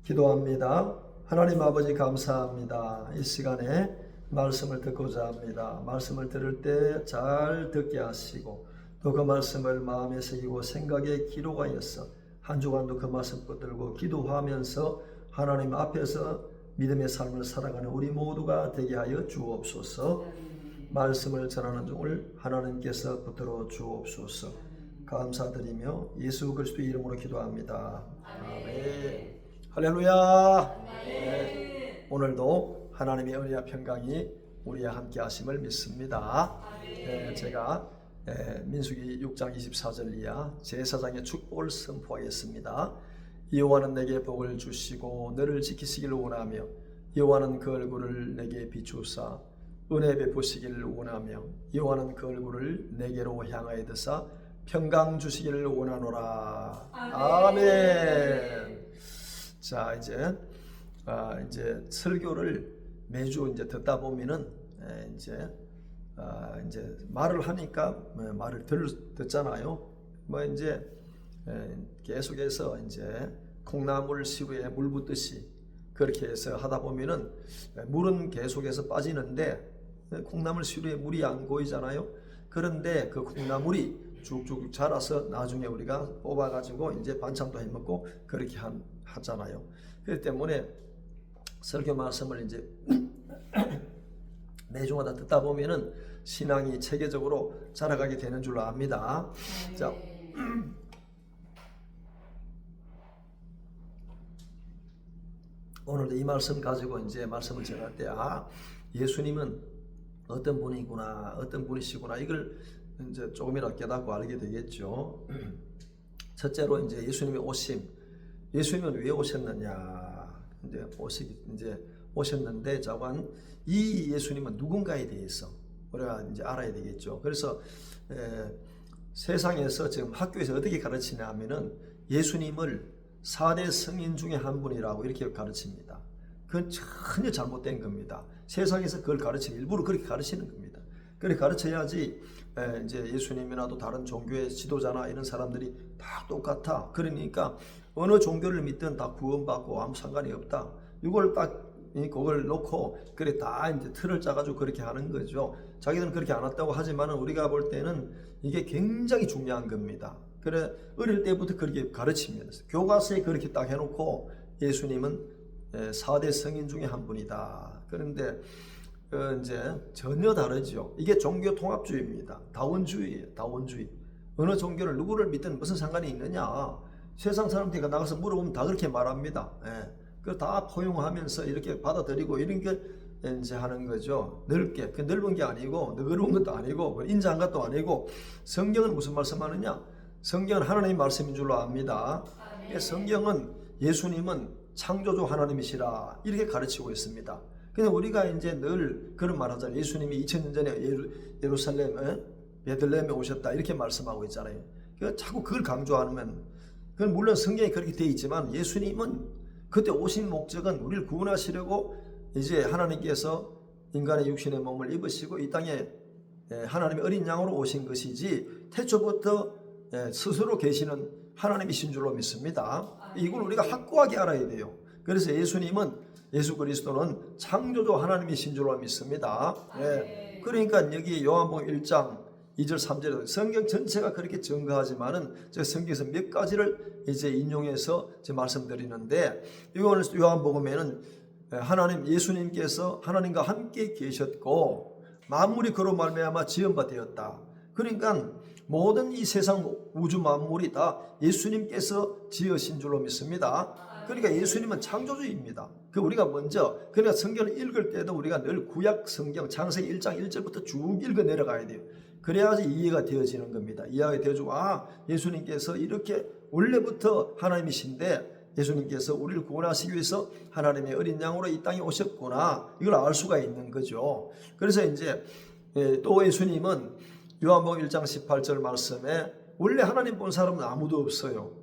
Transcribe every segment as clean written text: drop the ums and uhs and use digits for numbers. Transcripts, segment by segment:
기도합니다. 하나님 아버지 감사합니다. 이 시간에 말씀을 듣고자 합니다. 말씀을 들을 때 잘 듣게 하시고 또 그 말씀을 마음에 새기고 생각에 기록하여서 한 주간도 그 말씀 붙들고 기도하면서 하나님 앞에서 믿음의 삶을 살아가는 우리 모두가 되게 하여 주옵소서. 말씀을 전하는 중을 하나님께서 붙들어 주옵소서. 감사드리며 예수 그리스도의 이름으로 기도합니다. 아멘. 할렐루야. 네. 오늘도 하나님의 은혜와 평강이 우리와 함께 하심을 믿습니다. 제가 민수기 6장 24절 이하 제사장의 축복을 선포하겠습니다. 여호와는 내게 복을 주시고 너를 지키시기를 원하며 여호와는 그 얼굴을 내게 비추사 은혜 베푸시기를 원하며 여호와는 그 얼굴을 내게로 향하여 드사 평강 주시기를 원하노라. 아멘. 자, 이제 설교를 매주 이제 듣다 보면은 이제 말을 하니까 말을 듣잖아요. 뭐 이제 계속해서 이제 콩나물 시루에 물 붓듯이 그렇게 해서 하다 보면은 물은 계속해서 빠지는데 콩나물 시루에 물이 안 고이잖아요. 그런데 그 콩나물이 쭉쭉 자라서 나중에 우리가 뽑아가지고 이제 반찬도 해먹고 그렇게 하잖아요. 그렇기 때문에 설교 말씀을 이제 매주마다 듣다 보면은 신앙이 체계적으로 자라가게 되는 줄로 압니다. 자, 오늘도 이 말씀 가지고 이제 말씀을 전할 때, 예수님은 어떤 분이구나, 어떤 분이시구나, 이걸 이제 조금이라도 깨닫고 알게 되겠죠. 첫째로 이제 예수님의 오심. 예수님은 왜 오셨느냐? 이제 오셨는데, 자관 이 예수님은 누군가에 대해서 우리가 이제 알아야 되겠죠. 그래서 세상에서 지금 학교에서 어떻게 가르치냐 하면은 예수님을 4대 성인 중에 한 분이라고 이렇게 가르칩니다. 그건 전혀 잘못된 겁니다. 세상에서 그걸 가르치는, 일부러 그렇게 가르치는 겁니다. 그렇게 가르쳐야지 이제 예수님이나도 다른 종교의 지도자나 이런 사람들이 다 똑같아. 그러니까 어느 종교를 믿든 다 구원받고 아무 상관이 없다. 이걸 딱 그걸 놓고 그래 다 이제 틀을 짜가지고 그렇게 하는 거죠. 자기들은 그렇게 안 했다고 하지만 우리가 볼 때는 이게 굉장히 중요한 겁니다. 그래 어릴 때부터 그렇게 가르치면 교과서에 그렇게 딱 해놓고 예수님은 4대 성인 중에 한 분이다. 그런데 이제 전혀 다르죠. 이게 종교 통합주의입니다. 다원주의예요. 다원주의. 어느 종교를 누구를 믿든 무슨 상관이 있느냐. 세상 사람들이 나가서 물어보면 다 그렇게 말합니다. 그 다 포용하면서 이렇게 받아들이고 이런 게 이제 하는 거죠. 넓게. 그 넓은 게 아니고 너그러운 것도 아니고 인자한 것도 아니고 성경은 무슨 말씀하느냐? 성경은 하나님의 말씀인 줄로 압니다. 성경은 예수님은 창조주 하나님이시라 이렇게 가르치고 있습니다. 그래서 우리가 이제 늘 그런 말 하잖아요. 예수님이 2000년 전에 예루살렘 베들레헴에 오셨다 이렇게 말씀하고 있잖아요. 그러니까 자꾸 그걸 강조하면 그건 물론 성경에 그렇게 되어 있지만 예수님은 그때 오신 목적은 우리를 구원하시려고 이제 하나님께서 인간의 육신의 몸을 입으시고 이 땅에 하나님의 어린 양으로 오신 것이지 태초부터 스스로 계시는 하나님이신 줄로 믿습니다. 이걸 우리가 확고하게 알아야 돼요. 그래서 예수 그리스도는 창조주 하나님이신 줄로 믿습니다. 그러니까 여기 요한복음 1장 2절 3절에 성경 전체가 그렇게 증거하지만은 제가 성경에서 몇 가지를 이제 인용해서 말씀드리는데 오늘 요한복음에는 예수님께서 하나님과 함께 계셨고 만물이 그로 말미암아 지은 바 되었다. 그러니까 모든 이 세상 우주 만물이 다 예수님께서 지으신 줄로 믿습니다. 그러니까 예수님은 창조주입니다. 우리가 먼저 그러니까 성경을 읽을 때도 우리가 늘 구약 성경 창세기 1장 1절부터 쭉 읽어 내려가야 돼요. 그래야지 이해가 되어지는 겁니다. 이해가 되어지고 예수님께서 이렇게 원래부터 하나님이신데 예수님께서 우리를 구원하시기 위해서 하나님의 어린 양으로 이 땅에 오셨구나 이걸 알 수가 있는 거죠. 그래서 이제 또 예수님은 요한복음 1장 18절 말씀에 원래 하나님 본 사람은 아무도 없어요.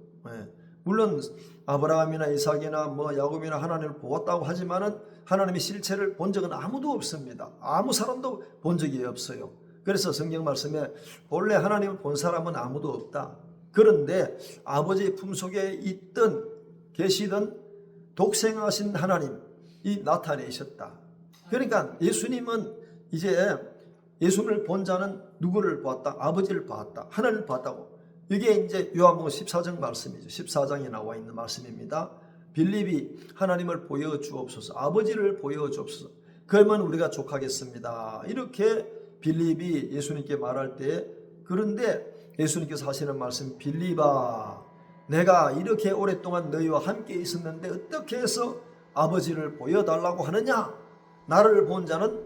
물론 아브라함이나 이삭이나 야곱이나 하나님을 보았다고 하지만은 하나님의 실체를 본 적은 아무도 없습니다. 아무 사람도 본 적이 없어요. 그래서 성경 말씀에 본래 하나님을 본 사람은 아무도 없다. 그런데 아버지의 품속에 있던 계시던 독생하신 하나님이 나타내셨다. 그러니까 예수님은 이제 예수님을 본 자는 누구를 보았다? 아버지를 보았다. 하나님을 보았다고. 이게 이제 요한복음 14장 말씀이죠. 14장에 나와 있는 말씀입니다. 빌립이 하나님을 보여주옵소서, 아버지를 보여주옵소서, 그러면 우리가 족하겠습니다. 이렇게 빌립이 예수님께 말할 때, 그런데 예수님께서 하시는 말씀, 빌립아, 내가 이렇게 오랫동안 너희와 함께 있었는데 어떻게 해서 아버지를 보여달라고 하느냐? 나를 본 자는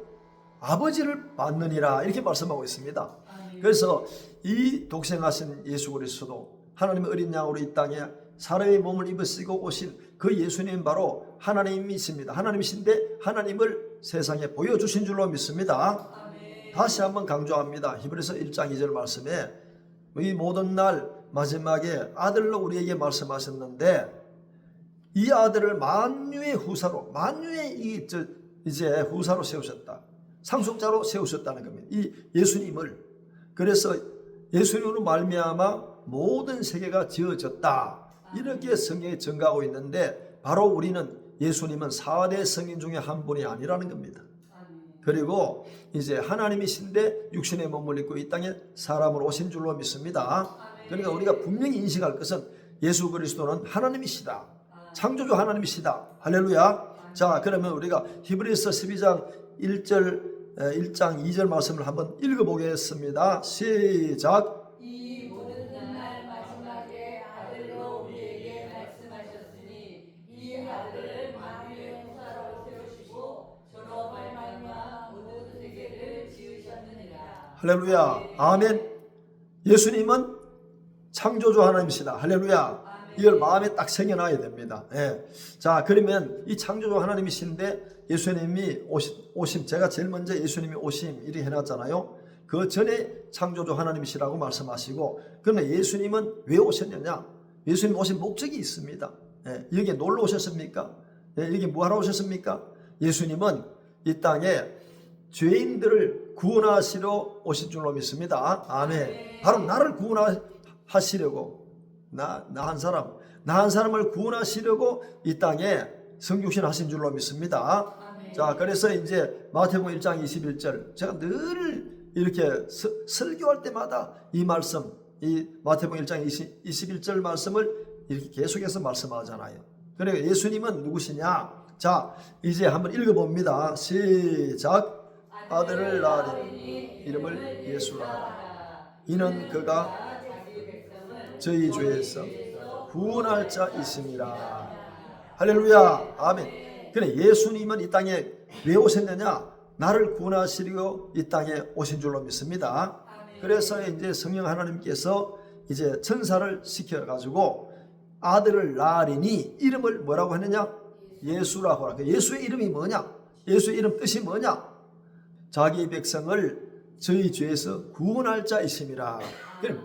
아버지를 봤느니라, 이렇게 말씀하고 있습니다. 그래서 이 독생하신 예수 그리스도, 하나님의 어린 양으로 이 땅에 사람의 몸을 입으시고 오신 그 예수님 바로 하나님이십니다. 하나님이신데 하나님을 세상에 보여주신 줄로 믿습니다. 아멘. 다시 한번 강조합니다. 히브리서 1장 2절 말씀에 이 모든 날 마지막에 아들로 우리에게 말씀하셨는데, 이 아들을 만유의 후사로, 만유의 이제 후사로 세우셨다. 상속자로 세우셨다는 겁니다. 이 예수님을. 그래서 예수님으로 말미암아 모든 세계가 지어졌다. 이렇게 성경에 증가하고 있는데, 바로 우리는 예수님은 4대 성인 중에 한 분이 아니라는 겁니다. 그리고 이제 하나님이신데 육신의 몸을 입고 이 땅에 사람으로 오신 줄로 믿습니다. 그러니까 우리가 분명히 인식할 것은 예수 그리스도는 하나님이시다. 창조주 하나님이시다. 할렐루야. 자, 그러면 우리가 히브리서 12장 1장 2절 말씀을 한번 읽어보겠습니다. 시작. 이 모든 날 마지막에 아들로 우리에게 말씀하셨으니 이 아들을 만유의 후사로 세우시고 저로 말미암아 모든 세계를 지으셨느니라. 할렐루야. 아멘. 예수님은 창조주 하나님이시다. 할렐루야. 이걸 마음에 딱 새겨놔야 됩니다. 예. 자, 그러면 이 창조주 하나님이신데 예수님이 오심, 제가 제일 먼저 예수님이 오심 이렇게 해놨잖아요. 그 전에 창조주 하나님이시라고 말씀하시고, 그러면 예수님은 왜 오셨느냐? 예수님 오신 목적이 있습니다. 예. 여기에 놀러 오셨습니까? 예. 여기 뭐하러 오셨습니까? 예수님은 이 땅에 죄인들을 구원하시러 오신 줄로 믿습니다. 아멘. 바로 나를 구원하시려고, 나 한 사람을 구원하시려고 이 땅에 성육신 하신 줄로 믿습니다. 아멘. 자, 그래서 이제 마태복음 1장 21절, 제가 늘 이렇게 설교할 때마다 이 말씀, 이 마태복음 1장 21절 말씀을 이렇게 계속해서 말씀하잖아요. 그러니까 예수님은 누구시냐? 자, 이제 한번 읽어봅니다. 시작. 아들을 낳으리니 이름을 예수라 하라. 이는 그가 저희 죄에서 구원할 자이심이라. 할렐루야. 아멘. 그래, 예수님은 이 땅에 왜 오셨느냐? 나를 구원하시려고 이 땅에 오신 줄로 믿습니다. 그래서 이제 성령 하나님께서 이제 천사를 시켜가지고 아들을 낳으리니 이름을 뭐라고 했느냐? 예수라고 하라. 예수의 이름이 뭐냐? 예수의 이름 뜻이 뭐냐? 자기 백성을 저희 죄에서 구원할 자이심이라.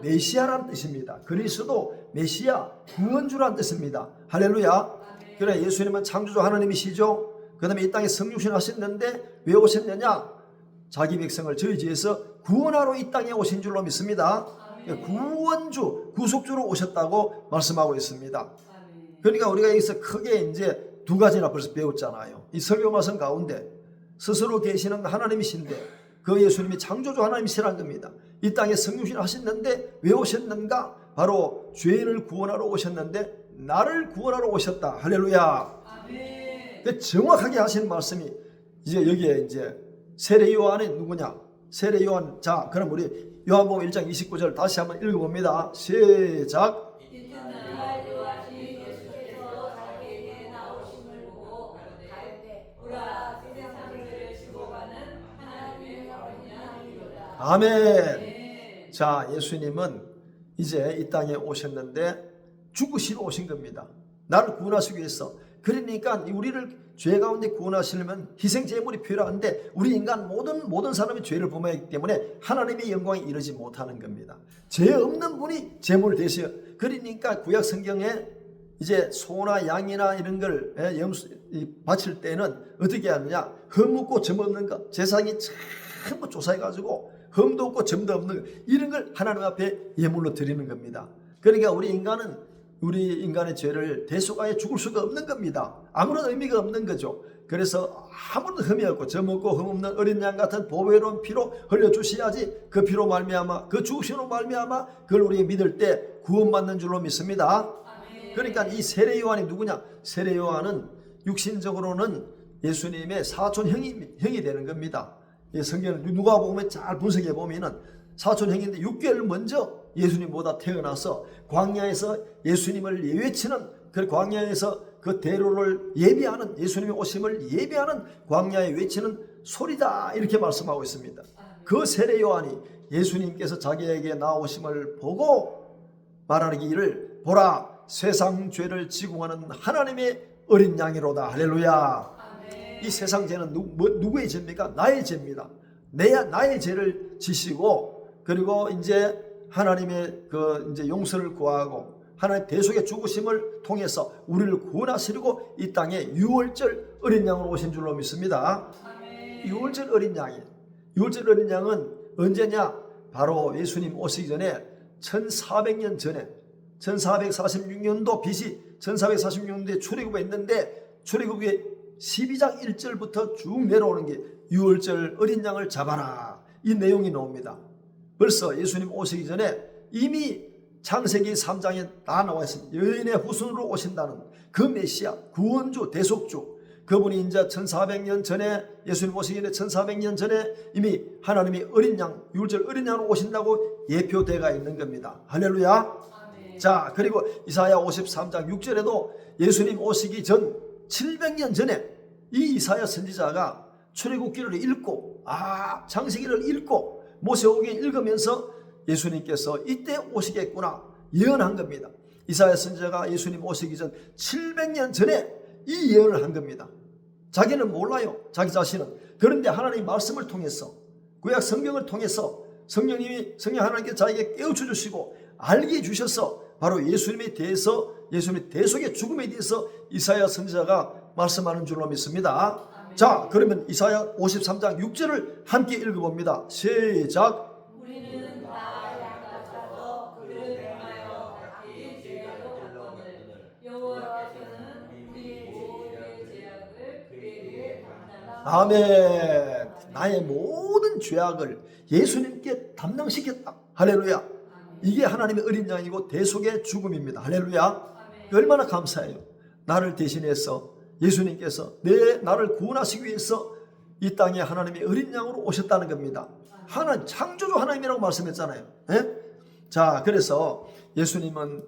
메시아라는 뜻입니다. 그리스도, 메시아, 구원주라는 뜻입니다. 할렐루야. 그래, 예수님은 창조주 하나님이시죠. 그 다음에 이 땅에 성육신 하셨는데 왜 오셨느냐? 자기 백성을 저희 죄에서 구원하러 이 땅에 오신 줄로 믿습니다. 구원주, 구속주로 오셨다고 말씀하고 있습니다. 그러니까 우리가 여기서 크게 이제 두 가지나 벌써 배웠잖아요. 이 설교 말씀 가운데 스스로 계시는 하나님이신데 그 예수님이 창조주 하나님이시라는 겁니다. 이 땅에 성육신 하셨는데 왜 오셨는가? 바로 죄인을 구원하러 오셨는데 나를 구원하러 오셨다. 할렐루야. 아멘. 정확하게 하시는 말씀이 이제 여기에 이제 세례 요한이 누구냐? 세례 요한. 자, 그럼 우리 요한복음 1장 29절 다시 한번 읽어봅니다. 시작. 아멘. 자, 예수님은 이제 이 땅에 오셨는데 죽으시러 오신 겁니다. 나를 구원하시기 위해서. 그러니까 우리를 죄 가운데 구원하시려면 희생 제물이 필요한데 우리 인간 모든 사람이 죄를 범하기 때문에 하나님의 영광에 이르지 못하는 겁니다. 죄 없는 분이 제물 되셔. 그러니까 구약 성경에 이제 소나 양이나 이런 걸 바칠 때는 어떻게 하느냐? 흠 없고 점 없는 것, 제사장이 전부 조사해가지고 흠도 없고 점도 없는 것, 이런 걸 하나님 앞에 예물로 드리는 겁니다. 그러니까 우리 인간은 우리 인간의 죄를 대속하여 죽을 수가 없는 겁니다. 아무런 의미가 없는 거죠. 그래서 아무런 흠이 없고 점 없고 흠 없는 어린 양 같은 보배로운 피로 흘려주셔야지 그 피로 말미암아 그 죽으심으로 말미암아 그걸 우리가 믿을 때 구원받는 줄로 믿습니다. 그러니까 이 세례 요한이 누구냐? 세례 요한은 육신적으로는 예수님의 사촌 형이 되는 겁니다. 성경을 누가 보면 잘 분석해 보면은 사촌 형인데 6개월 먼저 예수님보다 태어나서 광야에서 예수님을 예외치는 그 광야에서 그 대로를 예비하는 예수님의 오심을 예비하는 광야에 외치는 소리다 이렇게 말씀하고 있습니다. 그 세례 요한이 예수님께서 자기에게 나오심을 보고 말하기를 보라 세상 죄를 지고 하는 하나님의 어린 양이로다. 할렐루야. 이 세상 죄는 누구의 죄입니까? 나의 죄입니다. 나의 죄를 지시고 그리고 이제 하나님의 이제 용서를 구하고 하나님의 대속의 죽으심을 통해서 우리를 구원하시려고 이 땅에 유월절 어린 양으로 오신 줄로 믿습니다. 유월절 어린 양이에요. 유월절 어린 양은 언제냐? 바로 예수님 오시기 전에 1400년 전에 1446년도 BC 1446년도에 출애굽에 있는데 출애굽의 12장 1절부터 쭉 내려오는 게 유월절 어린 양을 잡아라 이 내용이 나옵니다. 벌써 예수님 오시기 전에 이미 창세기 3장에 다 나와 있습니다. 여인의 후손으로 오신다는 그 메시아 구원주 대속주 그분이 이제 1400년 전에 예수님 오시기 전에 1400년 전에 이미 하나님이 어린 양 유월절 어린 양으로 오신다고 예표되어 있는 겁니다. 할렐루야. 자 그리고 이사야 53장 6절에도 예수님 오시기 전 700년 전에 이 이사야 선지자가 출애굽기를 읽고 창세기를 읽고 모세오경을 읽으면서 예수님께서 이때 오시겠구나 예언한 겁니다. 이사야 선지자가 예수님 오시기 전 700년 전에 이 예언을 한 겁니다. 자기는 몰라요. 자기 자신은. 그런데 하나님 말씀을 통해서 구약 성경을 통해서 성령 하나님께서 자기에게 깨우쳐 주시고 알게 해주셔서 바로 예수님에 대해서 예수님의 대속의 죽음에 대해서 이사야 선지자가 말씀하는 줄로 믿습니다. 자 그러면 이사야 53장 6절을 함께 읽어봅니다. 시작. 우리는 다 양같아서 그를 행하여 각기 죄악을 받거늘 여호와께서는 우리의 모든 죄악을 그에게 담당하시리라. 아멘. 나의 모든 죄악을 예수님께 담당시켰다. 할렐루야. 이게 하나님의 어린 양이고 대속의 죽음입니다. 할렐루야. 얼마나 감사해요. 나를 대신해서 예수님께서 나를 구원하시기 위해서 이 땅에 하나님의 어린 양으로 오셨다는 겁니다. 하나님 창조주 하나님이라고 말씀했잖아요. 예? 자 그래서 예수님은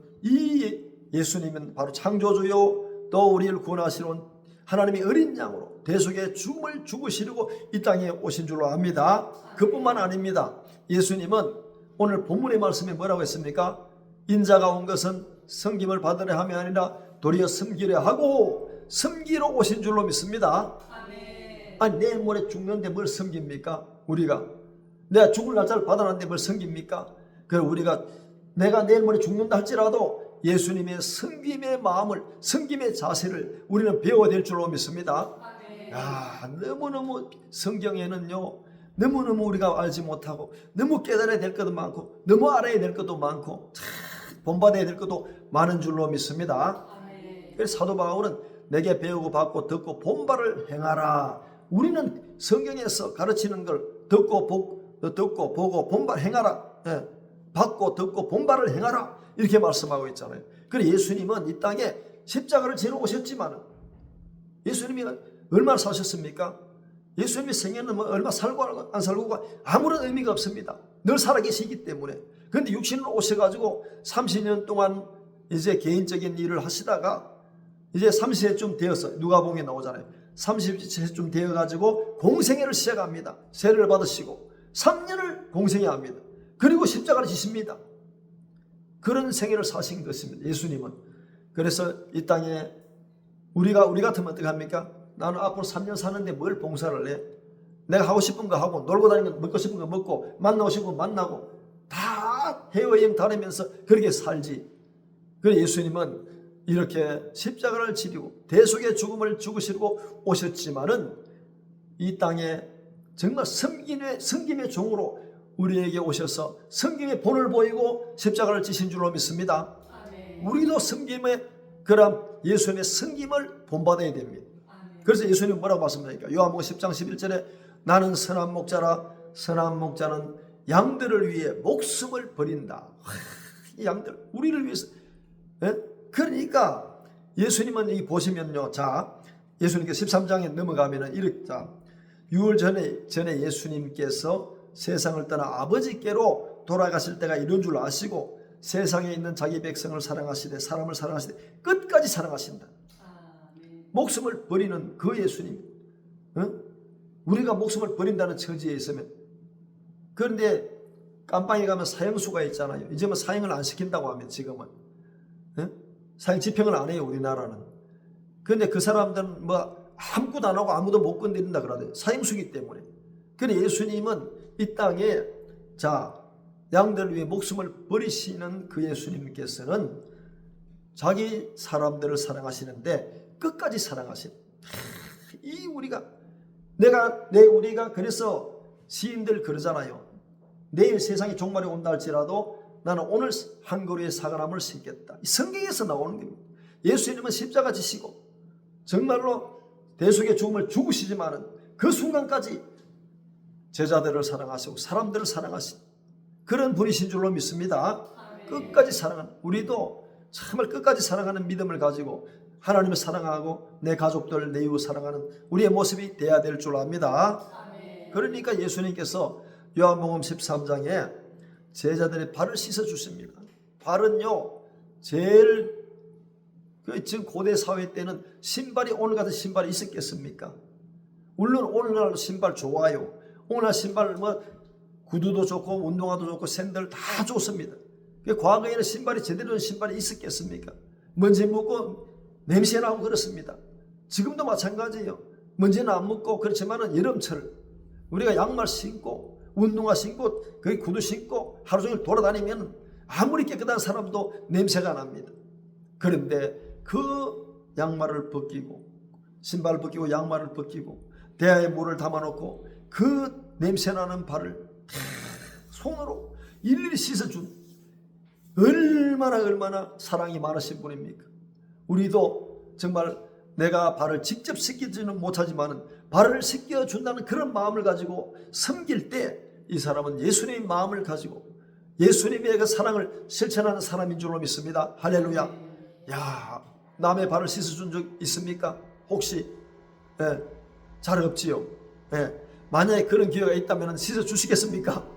바로 창조주요 또 우리를 구원하시는 하나님의 어린 양으로 대속의 죽음을 죽으시려고 이 땅에 오신 줄로 압니다. 그뿐만 아닙니다. 예수님은 오늘 본문의 말씀에 뭐라고 했습니까? 인자가 온 것은 섬김을 받으려 함이 아니라 도리어 섬기려 하고 섬기러 오신 줄로 믿습니다. 아니 내일 모레 죽는데 뭘 섬깁니까? 우리가 내가 죽을 날짜를 받아놨는데 뭘 섬깁니까? 그래서 내가 내일 모레 죽는다 할지라도 예수님의 섬김의 마음을 섬김의 자세를 우리는 배워야 될 줄로 믿습니다. 너무너무 성경에는요 너무너무 우리가 알지 못하고 너무 깨달아야 될 것도 많고 너무 알아야 될 것도 많고 본받아야 될 것도 많은 줄로 믿습니다. 그래서 사도 바울은 내게 배우고 받고 듣고 본바를 행하라. 우리는 성경에서 가르치는 걸 듣고 보고 본바 행하라. 받고 듣고 본바를 행하라 이렇게 말씀하고 있잖아요. 그래서 예수님은 이 땅에 십자가를 지러 오셨지만 예수님이 얼마나 사셨습니까? 예수님의 생애는 얼마 살고 안 살고가 아무런 의미가 없습니다. 늘 살아계시기 때문에. 그런데 육신으로 오셔가지고 30년 동안 이제 개인적인 일을 하시다가 이제 30세쯤 되어서 누가복음에 나오잖아요. 30세쯤 되어가지고 공생애를 시작합니다. 세례를 받으시고 3년을 공생애합니다. 그리고 십자가를 지십니다. 그런 생애를 사신 것입니다. 예수님은. 그래서 이 땅에 우리 같으면 어떻게 합니까? 나는 앞으로 3년 사는데 뭘 봉사를 해? 내가 하고 싶은 거 하고 놀고 다니는 거 먹고 싶은 거 먹고 만나고 싶은 거 만나고 다 해외여행 다니면서 그렇게 살지. 그래서 예수님은 이렇게 십자가를 지리고 대속의 죽음을 죽으시고 오셨지만은 이 땅에 정말 섬김의 종으로 우리에게 오셔서 섬김의 본을 보이고 십자가를 지신 줄로 믿습니다. 우리도 섬김의 그런 예수님의 섬김을 본받아야 됩니다. 그래서 예수님 뭐라고 말씀하십니까? 요한복음 10장 11절에 나는 선한 목자라 선한 목자는 양들을 위해 목숨을 버린다. 이 양들 우리를 위해서. 그러니까 예수님은 이 보시면요, 자 예수님께서 13장에 넘어가면은 이렇게, 자 6월 전에 예수님께서 세상을 떠나 아버지께로 돌아가실 때가 이런 줄 아시고 세상에 있는 자기 백성을 사랑하시되 사람을 사랑하시되 끝까지 사랑하신다. 목숨을 버리는 그 예수님. 우리가 목숨을 버린다는 처지에 있으면, 그런데 깜빵에 가면 사형수가 있잖아요. 이제는 사형을 안 시킨다고 하면 지금은 사형 집행을 안 해요 우리나라는. 그런데 그 사람들은 뭐 아무것도 안 하고 아무도 못 건드린다 그러대요. 사형수기 때문에. 그런데 예수님은 이 땅에 자 양들을 위해 목숨을 버리시는 그 예수님께서는 자기 사람들을 사랑하시는데 끝까지 사랑하신 이 우리가 우리가 그래서 시인들 그러잖아요. 내일 세상이 종말이 온다 할지라도 나는 오늘 한 그루의 사과나무를 심겠다. 이 성경에서 나오는 겁니다. 예수님은 십자가 지시고 정말로 대속의 죽음을 죽으시지만은 그 순간까지 제자들을 사랑하시고 사람들을 사랑하신 그런 분이신 줄로 믿습니다. 끝까지 사랑하는, 우리도 정말 끝까지 사랑하는 믿음을 가지고 하나님을 사랑하고 내 가족들, 내 이웃 사랑하는 우리의 모습이 돼야 될 줄 압니다. 그러니까 예수님께서 요한복음 13장에 제자들의 발을 씻어 주십니다. 발은요, 제일 지금 고대 사회 때는 신발이 오늘 같은 신발이 있었겠습니까? 물론 오늘날 신발 좋아요. 오늘날 신발 뭐 구두도 좋고 운동화도 좋고 샌들 다 좋습니다. 과거에는 신발이 제대로 된 신발이 있었겠습니까? 먼지 묻고 냄새 나고 그렇습니다. 지금도 마찬가지예요. 먼지는 안 묻고 그렇지만은 여름철 우리가 양말 신고 운동화 신고 거기 구두 신고 하루 종일 돌아다니면 아무리 깨끗한 사람도 냄새가 납니다. 그런데 그 양말을 벗기고 신발을 벗기고 양말을 벗기고 대야에 물을 담아놓고 그 냄새나는 발을 손으로 일일이 씻어준 얼마나 사랑이 많으신 분입니까? 우리도 정말 내가 발을 직접 씻기지는 못하지만 발을 씻겨준다는 그런 마음을 가지고 섬길 때 이 사람은 예수님의 마음을 가지고 예수님의 그 사랑을 실천하는 사람인 줄로 믿습니다. 할렐루야. 야, 남의 발을 씻어준 적 있습니까? 혹시? 잘 없지요. 만약에 그런 기회가 있다면 씻어주시겠습니까?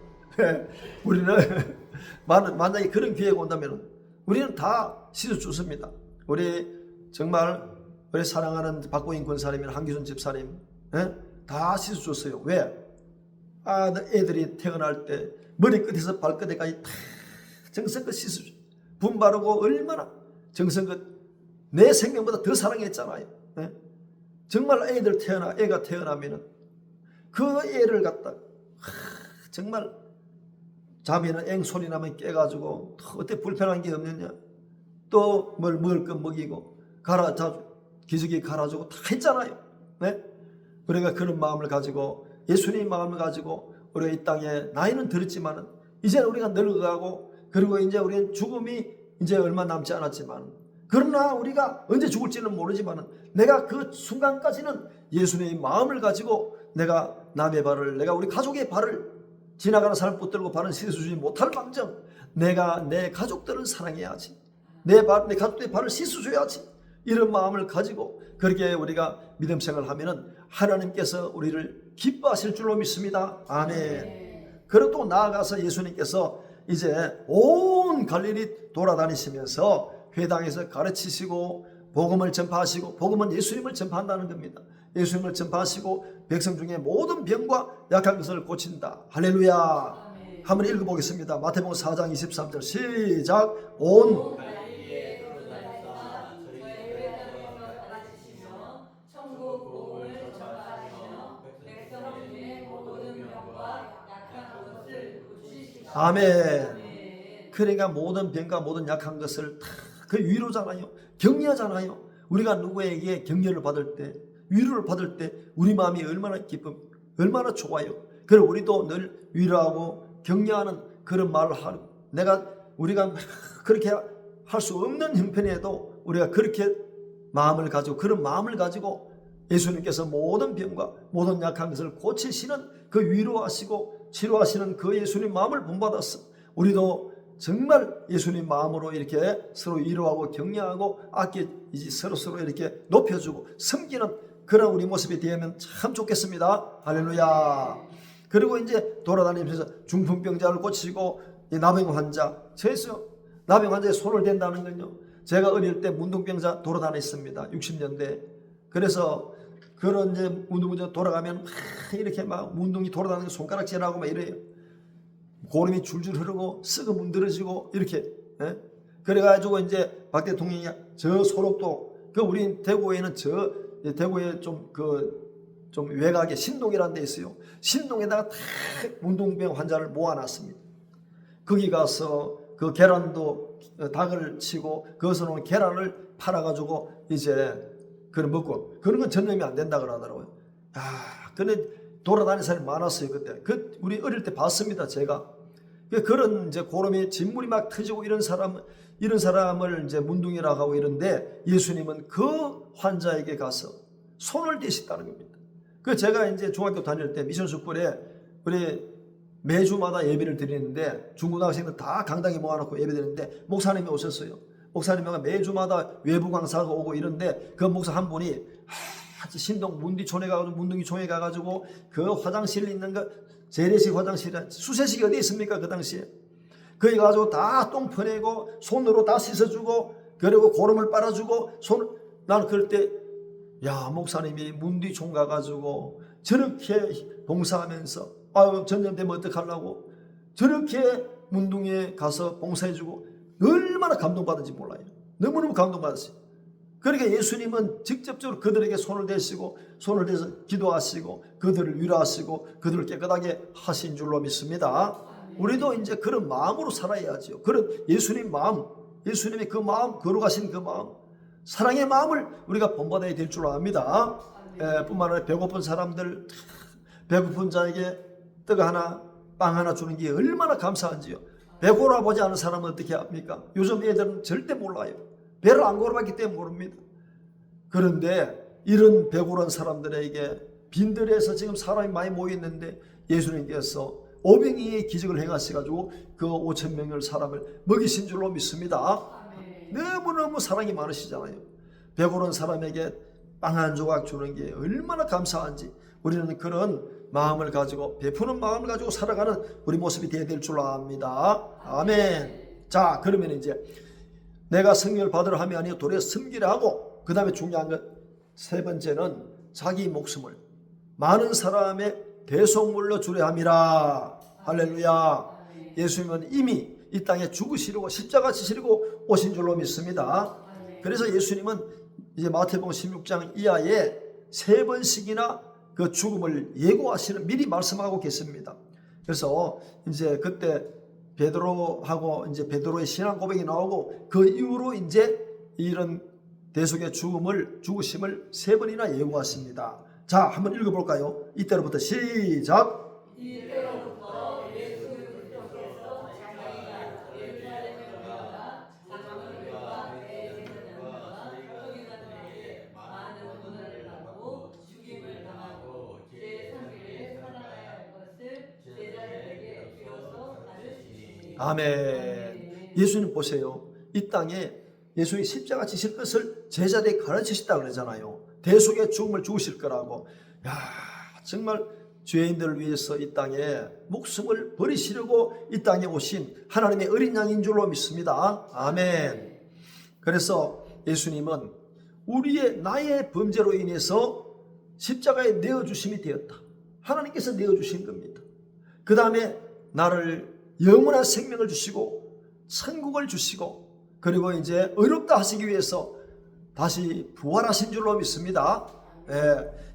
우리는 만약에 그런 기회가 온다면 우리는 다 씻어주습니다. 우리 정말 우리 사랑하는 박보인 권사님이나 한기순 집사님 다 씻어줬어요. 왜? 애들이 태어날 때 머리끝에서 발끝에까지 다 정성껏 씻어줘. 분 바르고 얼마나 정성껏 내 생명보다 더 사랑했잖아요. 정말 애가 태어나면은 그 애를 갖다 정말 자면은 앵 소리 나면 깨가지고 어때 불편한 게 없느냐, 또 뭘 먹을 거 먹이고 기저귀 갈아주고 다 했잖아요. 우리가 그런 마음을 가지고 예수님의 마음을 가지고 우리가 이 땅에 나이는 들었지만은 이제 우리가 늙어가고 그리고 이제 우리는 죽음이 이제 얼마 남지 않았지만 그러나 우리가 언제 죽을지는 모르지만은 내가 그 순간까지는 예수님의 마음을 가지고 내가 남의 발을, 내가 우리 가족의 발을 지나가는 사람 붙들고 발을 씻어주지 못할 망정 내가 내 가족들을 사랑해야지, 내 가족들의 발을 씻어줘야지, 이런 마음을 가지고 그렇게 우리가 믿음 생활을 하면은 하나님께서 우리를 기뻐하실 줄로 믿습니다. 아멘. 그리고 또 나아가서 예수님께서 이제 온 갈릴리 돌아다니시면서 회당에서 가르치시고 복음을 전파하시고, 복음은 예수님을 전파한다는 겁니다. 예수님을 전파하시고 백성 중에 모든 병과 약한 것을 고친다. 할렐루야. 한번 읽어보겠습니다. 마태복음 4장 23절 시작. 온 아멘. 그러니까 모든 병과 모든 약한 것을 다 그 위로잖아요. 격려잖아요. 우리가 누구에게 격려를 받을 때, 위로를 받을 때 우리 마음이 얼마나 기쁨, 얼마나 좋아요. 그리고 우리도 늘 위로하고 격려하는 그런 말을 하는, 우리가 그렇게 할 수 없는 형편에도 우리가 그렇게 마음을 가지고, 그런 마음을 가지고 예수님께서 모든 병과 모든 약한 것을 고치시는 그 위로하시고 치료하시는 그 예수님 마음을 본받았어. 우리도 정말 예수님 마음으로 이렇게 서로 위로하고 격려하고 아끼지 서로 이렇게 높여주고 섬기는 그런 우리 모습이 되면 참 좋겠습니다. 할렐루야. 그리고 이제 돌아다니면서 중풍병자를 고치고 나병 환자, 나병 환자의 손을 댄다는 건요, 제가 어릴 때 문둥병자 돌아다녔습니다. 60년대. 그래서 그런 이제 문둥병자 돌아가면 이렇게 막 문둥이 돌아다니는 손가락질하고 막 이래요. 고름이 줄줄 흐르고 썩어 문드러지고 이렇게. 예? 그래가지고 이제 박 대통령이 저 소록도, 그 우리 대구에는 대구에 좀 외곽에 신동이라는 데 있어요. 신동에다가 다 문둥병 환자를 모아놨습니다. 거기 가서 그 계란도 닭을 치고 거기서 나온 계란을 팔아가지고 이제 그걸 먹고, 그런 건 전염이 안 된다 그러더라고요. 근데 돌아다니는 사람이 많았어요 그때. 우리 어릴 때 봤습니다 제가. 그런 이제 고름이 진물이 막 터지고 이런 사람을 이제 문둥이라고 하고 이런데, 예수님은 그 환자에게 가서 손을 대셨다는 겁니다. 제가 이제 중학교 다닐 때 미션 숙부에 우리 매주마다 예배를 드리는데, 중고등학생들 다 강당에 모아놓고 예배 드리는데 목사님이 오셨어요. 목사님이 매주마다 외부 강사가 오고 이런데, 그 목사 한 분이 신동 문둥이 촌에 가가지고 그 화장실에 있는 거, 재래식 화장실, 수세식이 어디 있습니까 그 당시에. 거기 가지고 다 똥 퍼내고 손으로 다 씻어주고, 그리고 고름을 빨아주고 나는 그럴 때, 야, 목사님이 문뒤촌 가가지고 저렇게 봉사하면서 전염되면 어떡하려고 저렇게 문둥이에 가서 봉사해주고 얼마나 감동받은지 몰라요. 너무너무 감동받았어요. 그러니까 예수님은 직접적으로 그들에게 손을 대서 기도하시고 그들을 위로하시고 그들을 깨끗하게 하신 줄로 믿습니다. 우리도 이제 그런 마음으로 살아야죠. 그런 예수님 마음, 예수님의 그 마음, 거룩하신 그 마음, 사랑의 마음을 우리가 본받아야 될 줄 압니다. 뿐만 아니라 배고픈 사람들, 배고픈 자에게 떡 하나, 빵 하나 주는 게 얼마나 감사한지요. 배 골아보지 않은 사람은 어떻게 합니까? 요즘 애들은 절대 몰라요. 배를 안 골아봤기 때문에 모릅니다. 그런데 이런 배 고른 사람들에게 빈들에서 지금 사람이 많이 모였는데 예수님께서 오병이의 기적을 행하셔가지고 그 5,000명의 사람을 먹이신 줄로 믿습니다. 너무너무 사랑이 많으시잖아요. 배 고른 사람에게 빵 한 조각 주는 게 얼마나 감사한지, 우리는 그런 마음을 가지고, 베푸는 마음을 가지고 살아가는 우리 모습이 되어야 될 줄 압니다. 아멘. 자, 그러면 이제 내가 성령을 받으려 함이 아니요 도리어 섬기려 하고, 그 다음에 중요한 것 세 번째는 자기 목숨을 많은 사람의 대속물로 주려 함이라. 할렐루야. 예수님은 이미 이 땅에 죽으시려고 십자가 지시려고 오신 줄로 믿습니다. 그래서 예수님은 이제 마태복음 16장 이하에 3번씩이나 그 죽음을 예고하시는, 미리 말씀하고 계십니다. 그래서 이제 그때 베드로하고 이제 베드로의 신앙 고백이 나오고, 그 이후로 이제 이런 대속의 죽으심을 3번이나 예고하십니다. 자, 한번 읽어볼까요? 이때로부터 시작. 이때로부터 예수 그리스도께서 자기가 예루살렘에 올라가 장로들과 대제사장과 서기관들에게 많은 고난을 받고 죽임을 당하고 제3일에 살아나야 할 것을 제자들에게 비로소 가르치시니. 아멘. 예수님 보세요. 이 땅에 예수님이 십자가 지실 것을 제자들에게 가르치셨다고 그러잖아요. 대속의 죽음을 죽으실 거라고. 야, 정말 죄인들을 위해서 이 땅에 목숨을 버리시려고 이 땅에 오신 하나님의 어린 양인 줄로 믿습니다. 아멘. 그래서 예수님은 나의 범죄로 인해서 십자가에 내어주심이 되었다. 하나님께서 내어주신 겁니다. 그 다음에 나를 영원한 생명을 주시고 천국을 주시고, 그리고 이제 의롭다 하시기 위해서 다시 부활하신 줄로 믿습니다.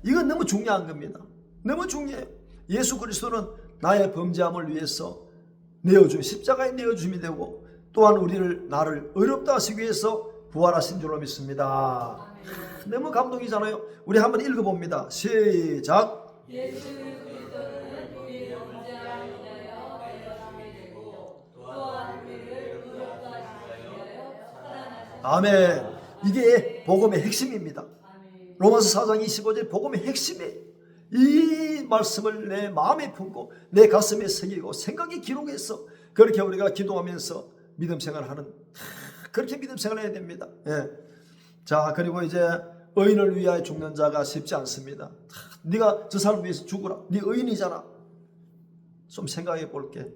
이건 너무 중요한 겁니다. 너무 중요해요. 예수 그리스도는 나의 범죄함을 위해서 십자가에 내어주심이 되고, 또한 나를 의롭다 하시기 위해서 부활하신 줄로 믿습니다. 너무 감동이잖아요. 우리 한번 읽어봅니다. 시작. 예수 그리스도는 우리 범죄함을 인하여 내어주심이 되고, 또한 우리를 의롭다 하시기 위하여 아멘. 이게 복음의 핵심입니다. 아멘. 로마서 4장 25절 복음의 핵심이에요. 이 말씀을 내 마음에 품고 내 가슴에 새기고 생각에 기록해서 그렇게 우리가 기도하면서 믿음 생활하는, 그렇게 믿음 생활해야 됩니다. 예. 자, 그리고 이제 의인을 위하여 죽는 자가 쉽지 않습니다. 네가 저 사람 위해서 죽으라. 네 의인이잖아. 좀 생각해 볼게.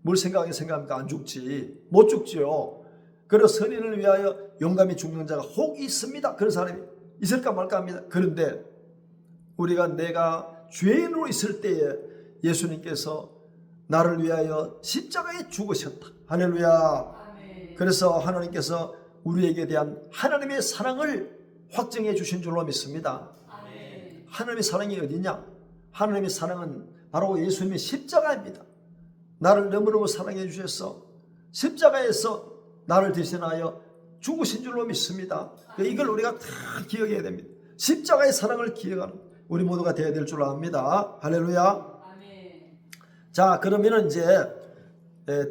뭘 생각합니까? 안 죽지. 못 죽지요. 그리고 선인을 위하여 용감히 죽는 자가 혹 있습니다. 그런 사람이 있을까 말까 합니다. 그런데 우리가 내가 죄인으로 있을 때에 예수님께서 나를 위하여 십자가에 죽으셨다. 할렐루야. 아멘. 그래서 하나님께서 우리에게 대한 하나님의 사랑을 확증해 주신 줄로 믿습니다. 아멘. 하나님의 사랑이 어디냐? 하나님의 사랑은 바로 예수님의 십자가입니다. 나를 너무너무 사랑해 주셔서 십자가에서 나를 대신하여 죽으신 줄로 믿습니다. 이걸 우리가 다 기억해야 됩니다. 십자가의 사랑을 기억하는 우리 모두가 되어야 될 줄 압니다. 할렐루야. 아멘. 자, 그러면은 이제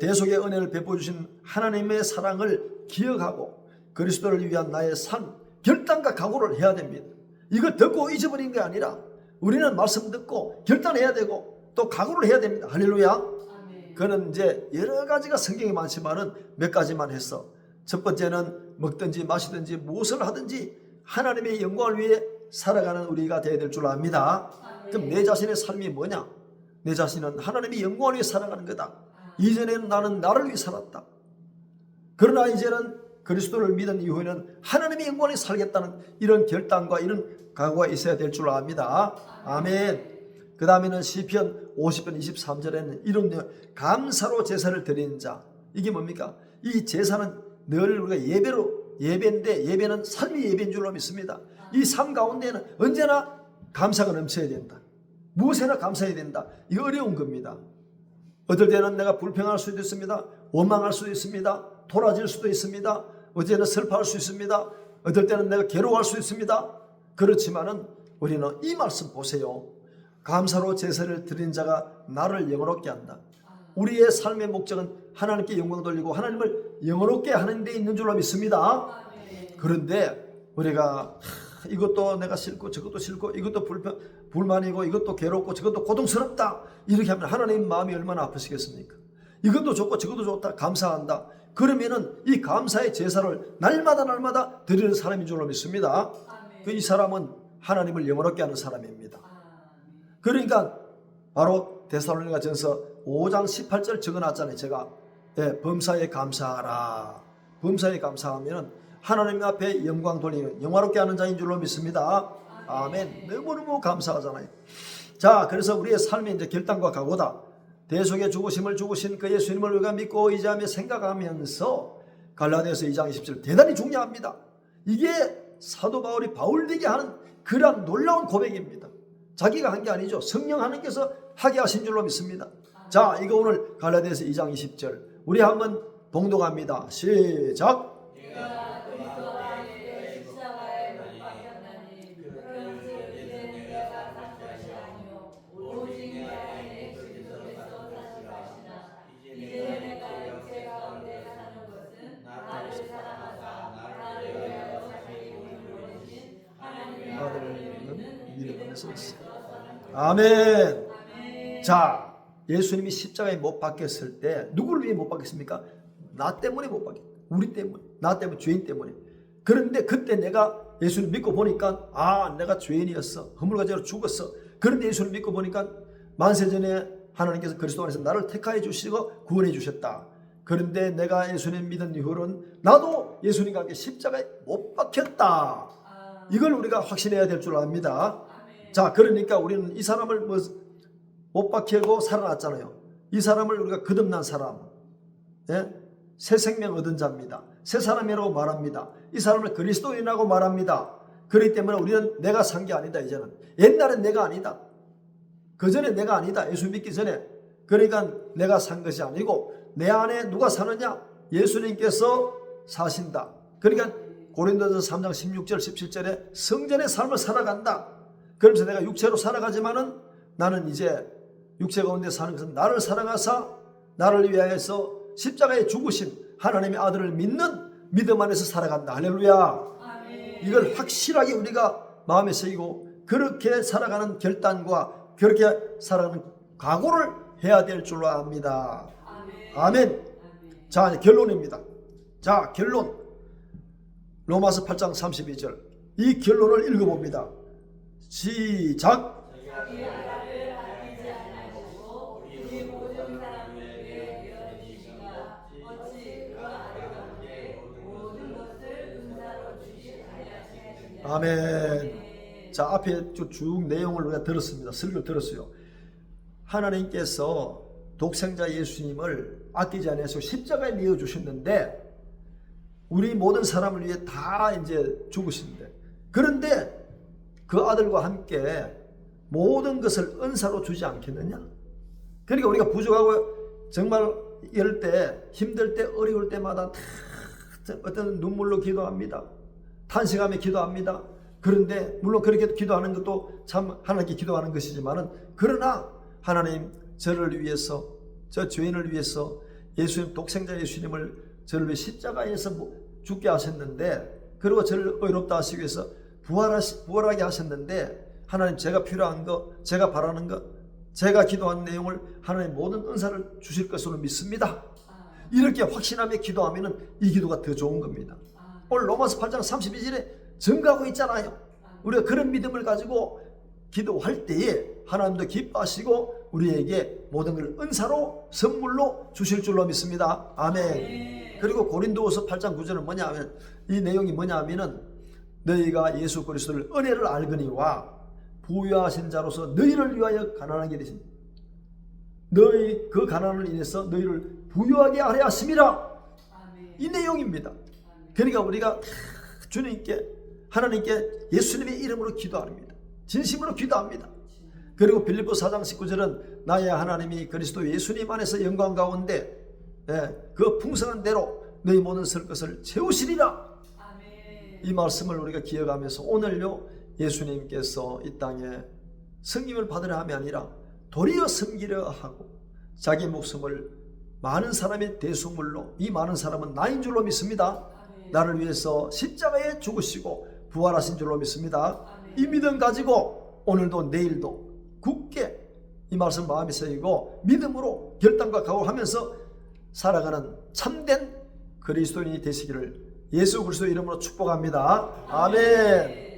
대속의 은혜를 베풀어 주신 하나님의 사랑을 기억하고 그리스도를 위한 나의 삶, 결단과 각오를 해야 됩니다. 이걸 듣고 잊어버린 게 아니라 우리는 말씀 듣고 결단해야 되고 또 각오를 해야 됩니다. 할렐루야. 아멘. 그는 이제 여러 가지가 성경에 많지만은 몇 가지만 했어. 첫 번째는 먹든지 마시든지 무엇을 하든지 하나님의 영광을 위해 살아가는 우리가 되어야 될 줄 압니다. 그럼 내 자신의 삶이 뭐냐? 내 자신은 하나님의 영광을 위해 살아가는 거다. 이전에는 나는 나를 위해 살았다. 그러나 이제는 그리스도를 믿은 이후에는 하나님의 영광을 위해 살겠다는 이런 결단과 이런 각오가 있어야 될 줄 압니다. 아멘. 그 다음에는 시편 50편 23절에는 이런 감사로 제사를 드리는 자. 이게 뭡니까? 이 제사는 늘 우리가 예배인데 예배는 삶이 예배인 줄로 믿습니다. 이 삶 가운데는 언제나 감사가 넘쳐야 된다. 무엇에나 감사해야 된다. 이거 어려운 겁니다. 어떨 때는 내가 불평할 수도 있습니다. 원망할 수도 있습니다. 토라질 수도 있습니다. 어제는 슬퍼할 수 있습니다. 어떨 때는 내가 괴로워할 수 있습니다. 그렇지만은 우리는 이 말씀 보세요. 감사로 제사를 드린 자가 나를 영원롭게 한다. 우리의 삶의 목적은 하나님께 영광 돌리고 하나님을 영원롭게 하는 데 있는 줄로 믿습니다. 그런데 우리가 이것도 내가 싫고 저것도 싫고 이것도 불만이고 이것도 괴롭고 저것도 고통스럽다 이렇게 하면 하나님 마음이 얼마나 아프시겠습니까? 이것도 좋고 저것도 좋다 감사한다. 그러면은 이 감사의 제사를 날마다 드리는 사람인 줄로 믿습니다. 이 사람은 하나님을 영원롭게 하는 사람입니다. 그러니까 바로 데살로니가 전서 5장 18절 적어놨잖아요. 제가 범사에 감사하라. 범사에 감사하면 하나님 앞에 영광 돌리는 영화롭게 하는 자인 줄로 믿습니다. 아멘. 너무너무 감사하잖아요. 자, 그래서 우리의 삶의 이제 결단과 각오다. 대속의 죽으심을 죽으신 그 예수님을 우리가 믿고 의지하며 생각하면서 갈라디아서 2장 20절 대단히 중요합니다. 이게 사도 바울이 바울되게 하는 그러한 놀라운 고백입니다. 자기가 한 게 아니죠. 성령 하나님께서 하게 하신 줄로 믿습니다. 자, 이거 오늘 갈라디아서 2장 20절 우리 한번 봉독합니다. 시작. 아멘. 자, 예수님이 십자가에 못 박혔을 때 누구를 위해 못 박혔습니까? 나 때문에 못 박혔다. 우리 때문에, 나 때문에, 죄인 때문에. 그런데 그때 내가 예수님 믿고 보니까 내가 죄인이었어. 허물가지로 죽었어. 그런데 예수님 믿고 보니까 만세전에 하나님께서 그리스도 안에서 나를 택하여 주시고 구원해 주셨다. 그런데 내가 예수님 믿은 이후로는 나도 예수님과 함께 십자가에 못 박혔다. 이걸 우리가 확신해야 될 줄 압니다. 자, 그러니까 우리는 이 사람을 못 박히고 살아났잖아요. 이 사람을 우리가 거듭난 사람, 새 생명 얻은 자입니다. 새 사람이라고 말합니다. 이 사람을 그리스도인이라고 말합니다. 그렇기 때문에 우리는 내가 산 게 아니다. 이제는 옛날엔 내가 아니다. 그 전에 내가 아니다. 예수 믿기 전에. 그러니까 내가 산 것이 아니고 내 안에 누가 사느냐? 예수님께서 사신다. 그러니까 고린도서 3장 16절 17절에 성전의 삶을 살아간다. 그러면서 내가 육체로 살아가지만은 나는 이제 육체 가운데 사는 것은 나를 사랑하사 나를 위하여서 십자가에 죽으신 하나님의 아들을 믿는 믿음 안에서 살아간다. 할렐루야. 아멘. 이걸 확실하게 우리가 마음에 새기고 그렇게 살아가는 결단과 그렇게 살아가는 각오를 해야 될 줄로 압니다. 아멘. 아멘. 아멘. 자, 이제 결론입니다. 자, 결론. 로마서 8장 32절. 이 결론을 읽어봅니다. 시작. 자기 나라를 아끼지 아니하시고 우리 모든 사람을 위해 되어지시가 어찌 그 아들 가운데 모든 것을 은사로 주시 아니하시느냐. 아멘. 자, 앞에 쭉 내용을 우리가 들었습니다. 설교를 들었어요. 하나님께서 독생자 예수님을 아끼지 않으시고 십자가에 내어 주셨는데 우리 모든 사람을 위해 다 이제 죽으신데, 그런데 그 아들과 함께 모든 것을 은사로 주지 않겠느냐? 그러니까 우리가 부족하고 정말 이럴 때, 힘들 때, 어려울 때마다 다 어떤 눈물로 기도합니다. 탄식하며 기도합니다. 그런데 물론 그렇게 기도하는 것도 참 하나님께 기도하는 것이지만은, 그러나 하나님 저를 위해서, 저 죄인을 위해서 예수님, 독생자 예수님을 저를 위해 십자가에서 죽게 하셨는데, 그리고 저를 의롭다 하시기 위해서 부활하게 하셨는데, 하나님 제가 필요한 거, 제가 바라는 거, 제가 기도한 내용을 하나님 모든 은사를 주실 것으로 믿습니다. 이렇게 확신하며 기도하면 이 기도가 더 좋은 겁니다. 오늘 로마서 8장 32절에 증거하고 있잖아요. 우리가 그런 믿음을 가지고 기도할 때에 하나님도 기뻐하시고 우리에게 모든 걸 은사로 선물로 주실 줄로 믿습니다. 아멘. 그리고 고린도후서 8장 9절은 뭐냐 하면, 이 내용이 뭐냐 하면은 너희가 예수 그리스도를 은혜를 알거니와 부유하신 자로서 너희를 위하여 가난하게 되신, 너희 그 가난을 인해서 너희를 부유하게 하려 하심이라. 이 내용입니다. 그러니까 우리가 주님께, 하나님께 예수님의 이름으로 기도합니다. 진심으로 기도합니다. 그리고 빌립보 4장 19절은 나의 하나님이 그리스도 예수님 안에서 영광 가운데 그 풍성한 대로 너희 모든 설 것을 채우시리라. 이 말씀을 우리가 기억하면서 오늘요, 예수님께서 이 땅에 성김을 받으려 함이 아니라 도리어 섬기려 하고 자기 목숨을 많은 사람의 대속물로, 이 많은 사람은 나인 줄로 믿습니다. 나를 위해서 십자가에 죽으시고 부활하신 줄로 믿습니다. 이 믿음 가지고 오늘도 내일도 굳게 이 말씀 마음에 새기고 믿음으로 결단과 각오하면서 살아가는 참된 그리스도인이 되시기를 예수 그리스도 이름으로 축복합니다. 아멘.